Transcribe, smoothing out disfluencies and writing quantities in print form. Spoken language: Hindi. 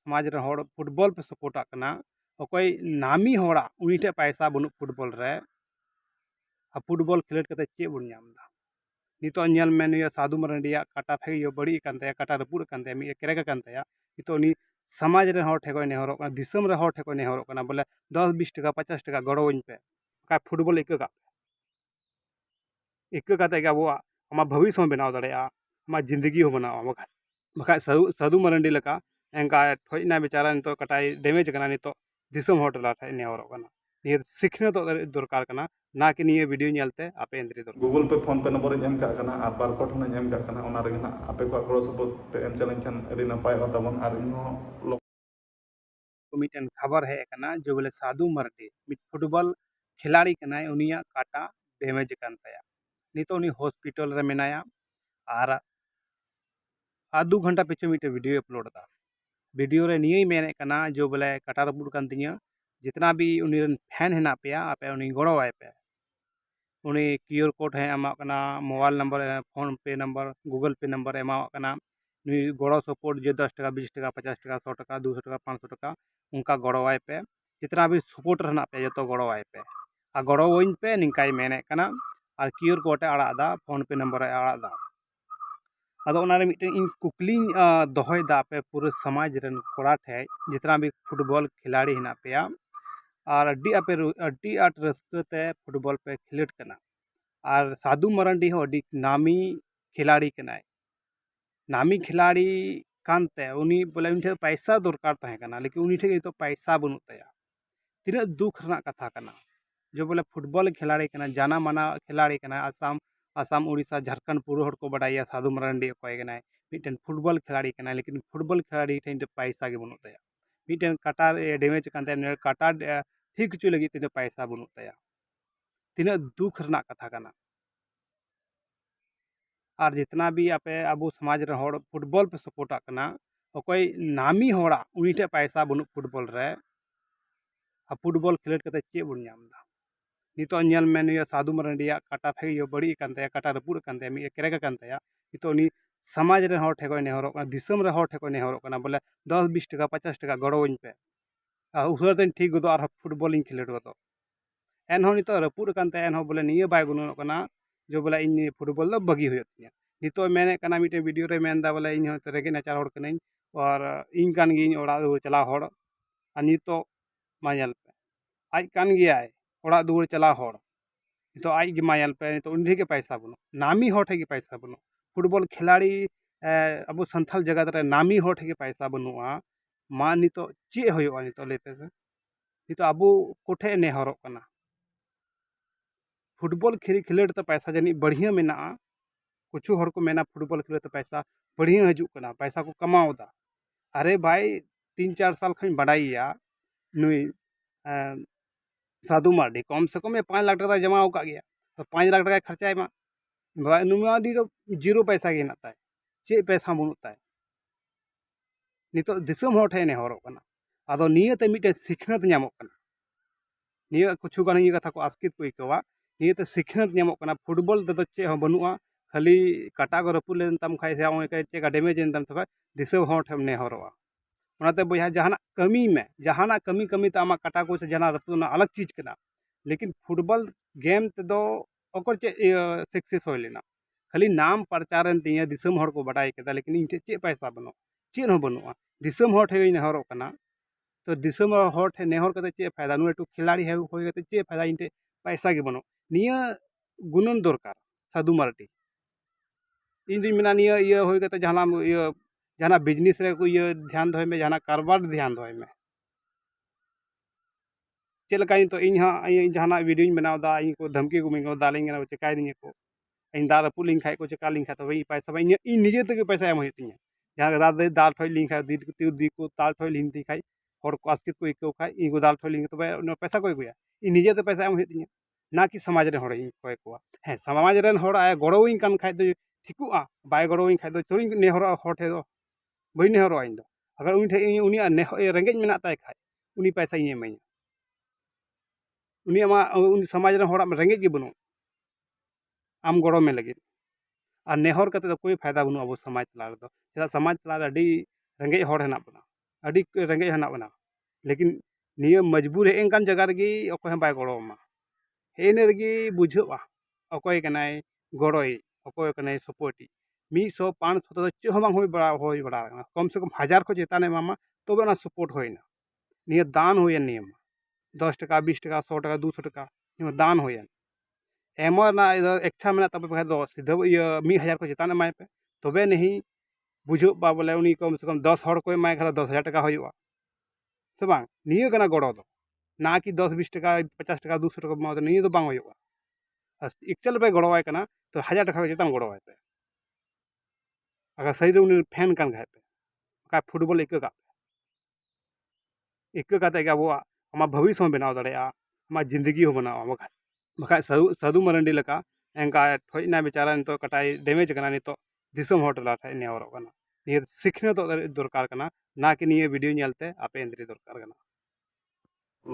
समाज रे हर फुटबॉल पे सपोर्ट करना अकोय नामी होड़ा उनी ठे पैसा बनु फुटबॉल रे फुटबॉल खेलट कते चे बन नाम दा नितो नेल में निया साधु मरंडिया काटा फे यो बड़ी कान तया काटा रपुड़ कान तया मी केरेगा कान तया नितो नि समाज रे हर ठेको नेहरो कना दिसम रे हर ठेको नेहरो कना बोले 10-20 टका 50 टका गड़ोइन पे का फुटबॉल इका काते के अबो आमा भविष्य हो बनाव दड़ेया आमा जिंदगी हो बनाव बखा बखा साधु मरंडी लका एंका ठोइना बेचारा नितो कटाई डैमेज कना नितो दिसम हर टला ठे नेहरो कना ये सीखने तो दरकार कना ना कि निये वीडियो नेलते आपे एंद्री दर गूगल पे फोन पे नंबर एम का कना और बारकोड होना एम का कना ओना रेगे ना आपे को गड़ो सपोर्ट पे एम चलन खान अडी नपाय तबन और इनो मिटन खबर है कना जो बोले साधु मरंडी मिट फुटबॉल खिलाड़ी कना उनिया काटा डैमेज कान तया नितो उनी हॉस्पिटल रे मेनाया और आधु घंटा पीछे मिटे वीडियो अपलोड दा वीडियो रे निये मेने कना जो बोले काटा रपुड़ कान तिया जितना भी उनी फैन हेना पेया आपे उनी गड़ो आए पे उनी क्यूआर कोड है एमा कना मोबाइल नंबर फोन पे नंबर गूगल पे नंबर एमा कना नुई गड़ो सपोर्ट जो 10 टका 20 टका 50 टका 100 टका 200 टका 500 टका उनका गड़ो आए पे जितना भी सपोर्ट रहना पे जो गड़ो आए पे आ गड़ो वइन पे निकाय मेने कना और क्यूआर कोड आड़ा दा फोन पे नंबर आड़ा दा अदो उनारे मिटन इन कुकली दोहय दा पे पूरे समाज रन कोड़ा ठे जितना भी फुटबॉल खिलाड़ी हेना पेया और अड्डी आट रस्ते फुटबॉल पे खिलट कना और साधु मरंडी हो अड्डी नामी खिलाड़ी कनाय नामी खिलाड़ी कानते उनी बोले उन ठे पैसा दरकार तहे कना लेकिन उनी ठे तो पैसा बनु तया तीना दुख रना कथा कना जो बोले फुटबॉल खिलाड़ी कना जाना माना खिलाड़ी कना आसाम उड़ीसा झारखंड पूरा हर को बड़ाया साधु मरंडी अकोय कनाय मिटन फुटबॉल खिलाड़ी कना लेकिन फुटबॉल खिलाड़ी ठे पैसा के बनु तया मिटन काटा डैमेज कान तया काटा ठीक चु लगी तीना पैसा बनु तया तीना दुख रना कथा कना और जितना भी आपे अबो समाज रे हर फुटबॉल पे सपोर्ट करना अकोय नामी होड़ा उनी ठे पैसा बनु फुटबॉल रे फुटबॉल खेलट कते चे बन नाम दा नितो नेल में निया साधु मरंडिया काटा फे यो बड़ी कान तया काटा रपुड़ कान तया मी केरेगा कान तया नितो नि समाज रे हर ठेको नेहरो कना दिसम रे हर ठेको नेहरो कना बोले 10-20 टका 50 टका गड़ोइन पे उसरते ठीक गदो और फुटबॉल इन खेलट गदो एनहो नितो रपुड़ कान तया एनहो बोले निये बाय गुनो कना जो बोले इन फुटबॉल दो बगी हुई तिया नितो मेने कना मिटे वीडियो रे मेन दा बोले इन हो रेगे नाचार हड़ कनाई और इन कान गी ओड़ा दुआर चला हड़ और नितो मायल पे आज कान गियाय ओड़ा दुआर चला हड़ नितो आज गे मायल पे नितो उन के पैसा बनो नामी हड़ ठे के पैसा बनो फुटबॉल खिलाड़ी अब संथाल जगत रे नामी हड़ ठे के पैसा बनुआ मा नितो चे होयोआ नितो लेते से नितो अबो कोठे नेहरो कना फुटबॉल खिलट तो पैसा जानी बढ़िया मेना कुछ हर को मेना फुटबॉल खेल तो पैसा बढ़िया हजू कना पैसा को कमाओदा अरे भाई 3-4 साल खन बड़ाइया नुई साधु मार्डी कम से कम 5 लाख टका जमा का गया तो 5 लाख टका खर्चा है नुमादी तो जीरो पैसा के हेना चे पैसा बनुता है नितो दिसम हर ठे नेहरो कना आदो नियते मिटे सिखनत ᱧᱟᱢᱚᱜ कना निया कुछ गान ये कथा को आस्कित को इकवा नियते सिखनत ᱧᱟᱢᱚᱜ कना फुटबॉल तो चे हो बनुआ खाली काटा को रपुल लेन तम खाइ से ओय चे का डैमेज एन तम तबे दिसम हर ठे नेहरोआ ओनाते बया जहाना कमी में जहाना कमी कमी त आमा काटा को से जहाना रपुल ना अलग चीज कना लेकिन फुटबॉल गेम ते दो ओकर चे सक्सेस होय लेना खाली नाम प्रचारन तिया दिसम हर को बडाय केदा लेकिन इन चे पैसा बनो चे न बनुआ दिसम हर ठे नेहरो कना तो दिसम हर ठे नेहर कते चे फायदा नु एटू खिलाड़ी है होय कते चे फायदा इनटे पैसा के बनो निया गुणन दरकार साधु मार्टी इन दिन मेना निया ये होय कते जहाना बिजनेस रे को ये ध्यान दोय में जहाना कारोबार ध्यान दोय में चेलका तो इन जहाना वीडियो बनावदा इन को धमकी को मिंगो दालिंग ना चिकाय दिने को इन दाल पुलिंग खाय को चिका लिंग खा तो पैसा इन निजे तक पैसा एम होतिया जहां दाल ठोय लिंग खा दी को ताल ठोय लिंग ती खाय हर को आस्कित को इको खाय इन को दाल ठोय लिंग तबे पैसा को गुया इन निजे ते पैसा एम होतिया ना कि समाज रे हड़ इन कोय को हे समाज रे हड़ आय गड़ो इन कान खाय दो ठिकुआ बाय गड़ो इन खाय दो चोरी नेहर हड़ ठे दो बई नेहर इन दो अगर उन ठे उनी रेंगेज मेना ताय खाय उनी पैसा इन एमैया उन समाज रे हड़ रेंगेज के बनु आम गड़ो में लगे और नेहर कते तो कोई फायदा बनु अब समाज तला रे दो चेदा समाज तला रे अडी रेंगेज हड़ हेना बना अड़ी रेंगे हना बना लेकिन निये मजबूर हेन कान जगह रेगी अकोय हम बाय गड़ो मा हेन रेगी बुझा अकोय कनाय गड़ोई अकोय कनाय सपोर्टी 100 500 तो चे हम होय बड़ा कम से कम 1000 को चेताने मामा तो ना सपोर्ट होइना निये दान होयन निये 10 टका 20 टका 100 टका 200 टका दान होयन एमर ना इच्छा में तब सीधा 1000 को चेतान एमाय पे तबे नहीं बुझो बा बोले उनी कम से कम 10 हर को एमाय खा 10,000 टका होयुआ से बांग निये कना गड़ो दो ना कि 10 20 टका 50 टका 200 टका मा निये तो बांग होयुआ एक्चुअल पे गड़ोवाय कना तो 1000 टका चेतान गड़ोवाय पे अगर सही रे उनी फैन कान गाय पे का फुटबॉल इक्का काते अब आमा भविष्य हो बनाव दाड़ेया आमा जिंदगी हो बनावा बखा साधु मरंडी लेका एंका ठोजना बेचारा नितो कटाई डैमेज कना नितो दिसम होटल ठाय नेवरो कना निये सिखने तो दरकार कना ना कि निये वीडियो नेलते आपे एंद्री दरकार कना।